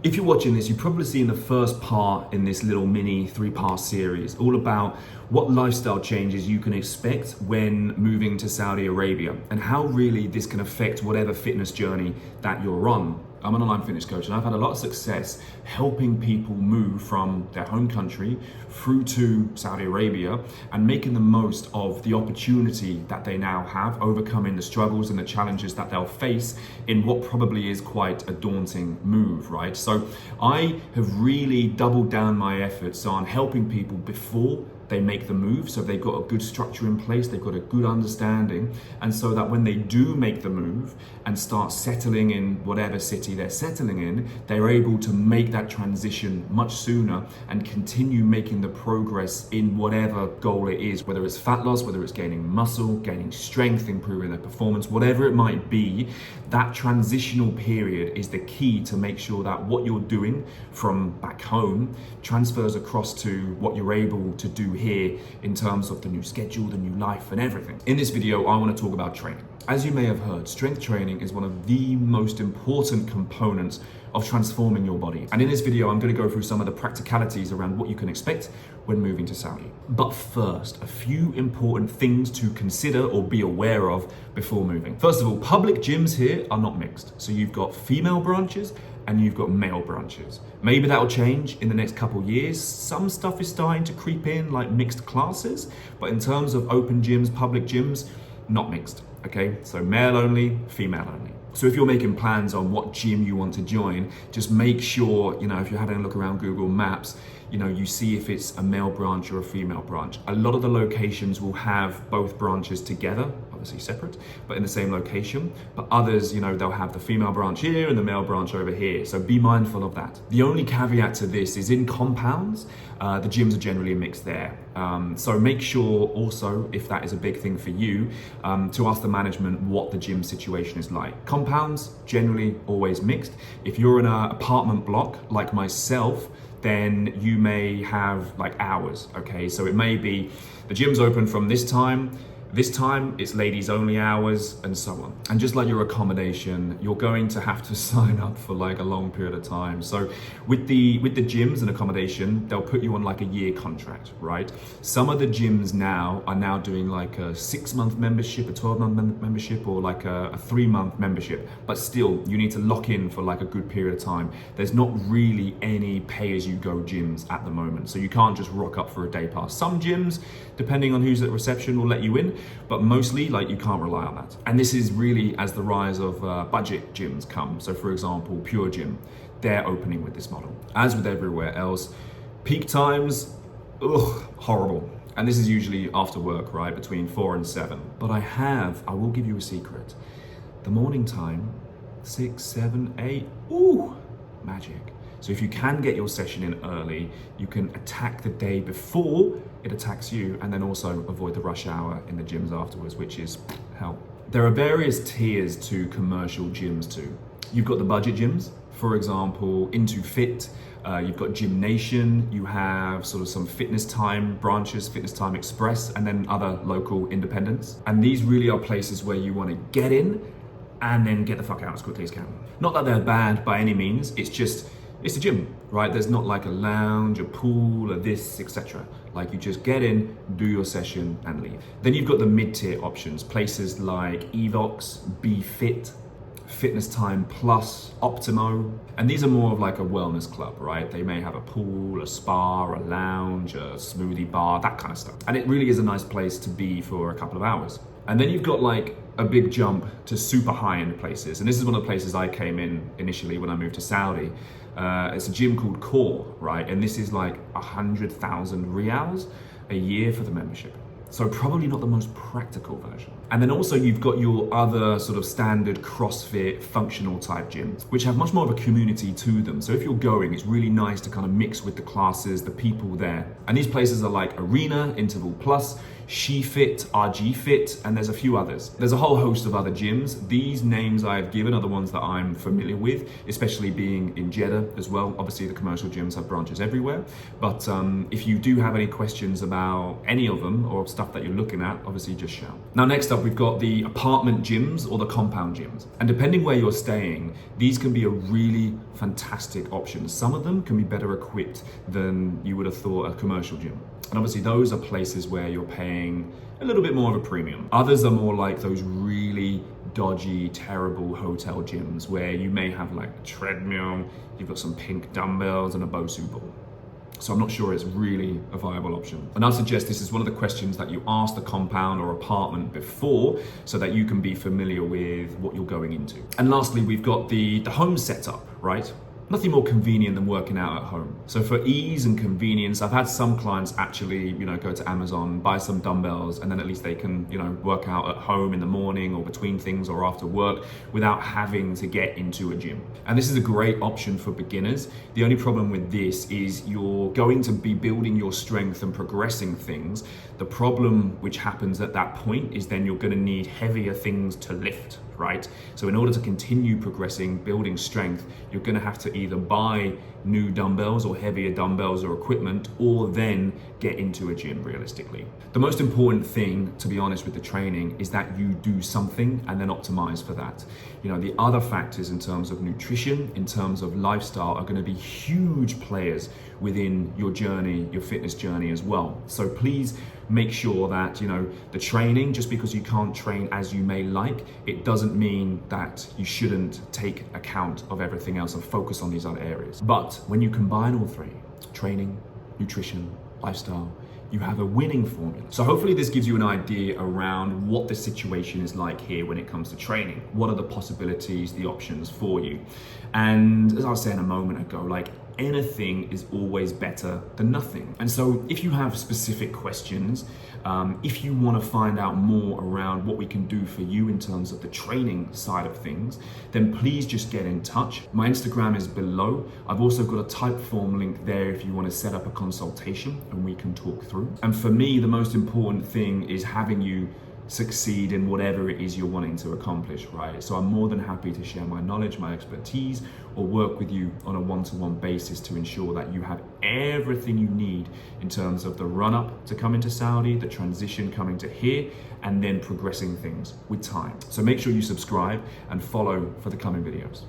If you're watching this, you've probably seen the first part in this little mini 3-part series, all about what lifestyle changes you can expect when moving to Saudi Arabia and how really this can affect whatever fitness journey that you're on. I'm an online fitness coach and I've had a lot of success helping people move from their home country through to Saudi Arabia and making the most of the opportunity that they now have, overcoming the struggles and the challenges that they'll face in what probably is quite a daunting move, right? So I have really doubled down my efforts on helping people before they make the move, so they've got a good structure in place, they've got a good understanding, and so that when they do make the move and start settling in whatever city they're settling in, they're able to make that transition much sooner and continue making the progress in whatever goal it is, whether it's fat loss, whether it's gaining muscle, gaining strength, improving their performance, whatever it might be. That transitional period is the key to make sure that what you're doing from back home transfers across to what you're able to do here in terms of the new schedule, the new life and everything. In this video, I want to talk about training. As you may have heard, strength training is one of the most important components of transforming your body. And in this video, I'm going to go through some of the practicalities around what you can expect when moving to Saudi. But first, a few important things to consider or be aware of before moving. First of all, public gyms here are not mixed. So you've got female branches and you've got male branches. Maybe that'll change in the next couple of years. Some stuff is starting to creep in, like mixed classes, but in terms of open gyms, public gyms, not mixed, okay? So male only, female only. So if you're making plans on what gym you want to join, just make sure, if you're having a look around Google Maps, you see if it's a male branch or a female branch. A lot of the locations will have both branches together, obviously separate, but in the same location. But others, they'll have the female branch here and the male branch over here. So be mindful of that. The only caveat to this is in compounds, the gyms are generally mixed there. So make sure also, if that is a big thing for you, to ask the management what the gym situation is like. Compounds, generally always mixed. If you're in an apartment block like myself, then you may have like hours, okay? So it may be the gym's open from this time it's ladies only hours, and so on. And just like your accommodation, you're going to have to sign up for like a long period of time. So with the gyms and accommodation, they'll put you on like a year contract, right? Some of the gyms now are doing like a 6-month membership, a 12-month membership, or like a 3-month membership. But still, you need to lock in for like a good period of time. There's not really any pay-as-you-go gyms at the moment. So you can't just rock up for a day pass. Some gyms, depending on who's at reception, will let you in, but mostly you can't rely on that. And this is really as the rise of budget gyms come. So for example, Pure Gym, they're opening with this model. As with everywhere else, peak times, horrible. And this is usually after work, right? Between 4 and 7. But I will give you a secret. The morning time, 6, 7, 8, magic. So if you can get your session in early, you can attack the day before it attacks you, and then also avoid the rush hour in the gyms afterwards, which is hell. There are various tiers to commercial gyms too. You've got the budget gyms, for example, Into Fit, you've got Gym Nation, you have sort of some Fitness Time branches, Fitness Time Express, and then other local independents. And these really are places where you want to get in and then get the fuck out as quickly as can. Not that they're bad by any means, it's a gym, right? There's not like a lounge, a pool, a this, etc. Like you just get in, do your session and leave. Then you've got the mid-tier options, places like Evox, Be Fit, Fitness Time Plus, Optimo. And these are more of like a wellness club, right? They may have a pool, a spa, a lounge, a smoothie bar, that kind of stuff. And it really is a nice place to be for a couple of hours. And then you've got like a big jump to super high-end places. And this is one of the places I came in initially when I moved to Saudi. It's a gym called Core, right? And this is like 100,000 riyals a year for the membership. So probably not the most practical version. And then also you've got your other sort of standard CrossFit functional type gyms, which have much more of a community to them. So if you're going, it's really nice to kind of mix with the classes, the people there. And these places are like Arena, Interval Plus, She Fit, RG Fit, and there's a few others. There's a whole host of other gyms. These names I've given are the ones that I'm familiar with, especially being in Jeddah as well. Obviously the commercial gyms have branches everywhere, but if you do have any questions about any of them or stuff that you're looking at, obviously just shout. Now next up, we've got the apartment gyms or the compound gyms. And depending where you're staying, these can be a really fantastic option. Some of them can be better equipped than you would have thought a commercial gym. And obviously those are places where you're paying a little bit more of a premium. Others are more like those really dodgy, terrible hotel gyms where you may have like a treadmill, you've got some pink dumbbells and a Bosu ball. So I'm not sure it's really a viable option. And I suggest this is one of the questions that you ask the compound or apartment before so that you can be familiar with what you're going into. And lastly, we've got the home setup, right? Nothing more convenient than working out at home. So for ease and convenience, I've had some clients actually, go to Amazon, buy some dumbbells, and then at least they can, work out at home in the morning or between things or after work without having to get into a gym. And this is a great option for beginners. The only problem with this is you're going to be building your strength and progressing things. The problem which happens at that point is then you're gonna need heavier things to lift, right? So in order to continue progressing, building strength, you're gonna have to either buy new dumbbells or heavier dumbbells or equipment, or then get into a gym realistically. The most important thing, to be honest, with the training is that you do something and then optimize for that. The other factors in terms of nutrition, in terms of lifestyle, are gonna be huge players within your journey, your fitness journey as well. So please make sure that, the training, just because you can't train as you may like, it doesn't mean that you shouldn't take account of everything else and focus on these other areas. But when you combine all three, training, nutrition, lifestyle, you have a winning formula. So hopefully this gives you an idea around what the situation is like here when it comes to training. What are the possibilities, the options for you? And as I was saying a moment ago, like anything is always better than nothing. And so if you have specific questions, if you want to find out more around what we can do for you in terms of the training side of things, then please just get in touch. My Instagram is below. I've also got a Typeform link there if you want to set up a consultation and we can talk through. And for me, the most important thing is having you succeed in whatever it is you're wanting to accomplish, right? So I'm more than happy to share my knowledge, my expertise, or work with you on a one-to-one basis to ensure that you have everything you need in terms of the run-up to coming to Saudi, the transition coming to here, and then progressing things with time. So make sure you subscribe and follow for the coming videos.